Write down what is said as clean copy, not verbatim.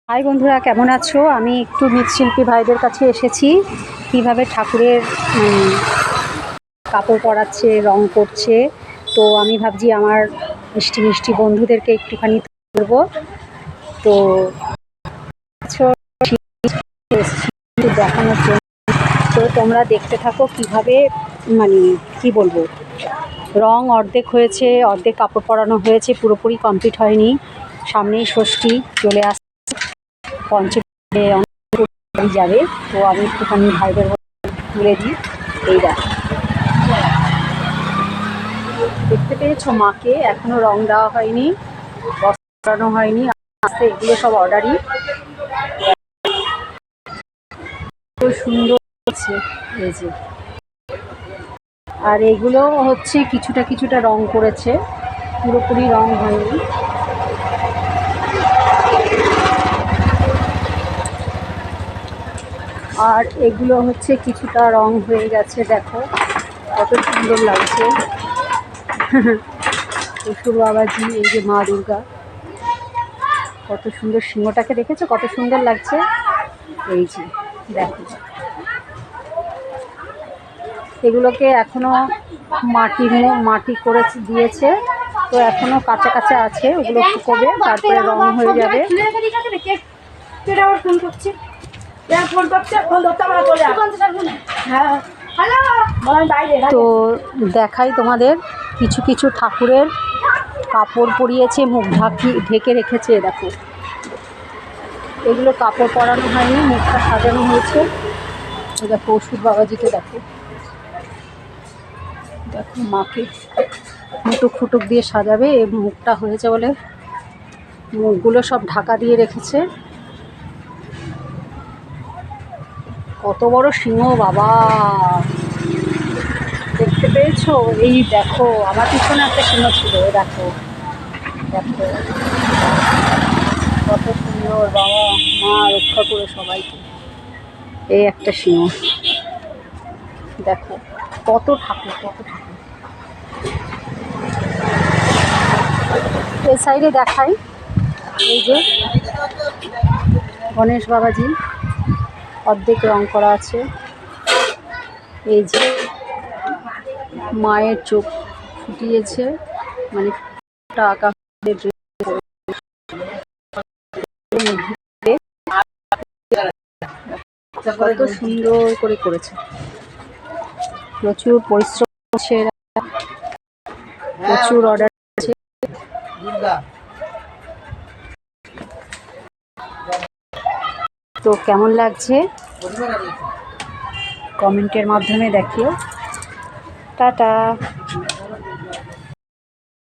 High বন্ধুরা, কেমন আছো? আমি একটু মৃৎশিল্পী ভাইদের কাছে এসেছি কিভাবে ঠাকুরের কাপড় পরাচ্ছে, রং করছে। তো আমি ভাবছি আমার মিষ্টি মিষ্টি বন্ধুদেরকে একটুখানি করবো। তো দেখানোর জন্য, তো তোমরা দেখতে থাকো কিভাবে কি বলবো, রং অর্ধেক হয়েছে, অর্ধেক কাপড় পরানো হয়েছে, পুরোপুরি কমপ্লিট হয়নি। সামনেই ষষ্ঠী চলে আসছে, পঞ্চমী যাবে। তো আমি একটুখানি ভাইদের তুলে দিই। এই দেখতে পেয়েছো মাকে, এখনো রং দেওয়া হয়নি, বস্ত্র পরানো হয়নি, আস্তে এগুলো সব অর্ডারই। সুন্দর আছে এই যে, আর এগুলো হচ্ছে কিছুটা কিছুটা রং করেছে, পুরোপুরি রং হয়নি। আর এগুলো হচ্ছে কিছুটা রং হয়ে গেছে, দেখো কত সুন্দর লাগছে। অসুর বাবাজি, এই যে মা দুর্গা, কত সুন্দর সিংহটাকে দেখেছো, কত সুন্দর লাগছে। এই যে দেখো, এগুলোকে এখনো মাটি করে দিয়েছে, তো এখনো কাঁচা কাঁচা আছে, ওগুলো শুকোবে, তারপরে রং হয়ে যাবে। তো দেখাই তোমাদের, কিছু কিছু ঠাকুরের কাপড় পরিয়েছে, মুখ ঢেকে রেখেছে। দেখো, এগুলো কাপড় পরানো হয়নি, মুখটা সাজানো হয়েছে। দেখো অসুর বাবাজিকে, দেখো দেখো মাকে মুটুক ফুটুক দিয়ে সাজাবে, এই মুখটা হয়েছে বলে মুখগুলো সব ঢাকা দিয়ে রেখেছে। কত বড় সিংহ বাবা, দেখতে পেয়েছো? এই দেখো আমার পিছনে একটা সিংহ ছিল, দেখো দেখো কত সুন্দর বাবা, মা রক্ষা করে সবাইকে। এই একটা সিংহ, দেখো কত ঠাকুর, কত ঠাকুর। এই সাইডে দেখাই, এই যে গণেশ বাবাজি, অর্ধেক রং করা আছে। এই যে মায়ের চোখ ফুটিয়েছে, মানে আঁকা কত সুন্দর করে করেছে, প্রচুর পরিশ্রম করছে, প্রচুর অর্ডার আছে। তো কেমন লাগছে কমেন্টের মাধ্যমে দেখিও। টাটা।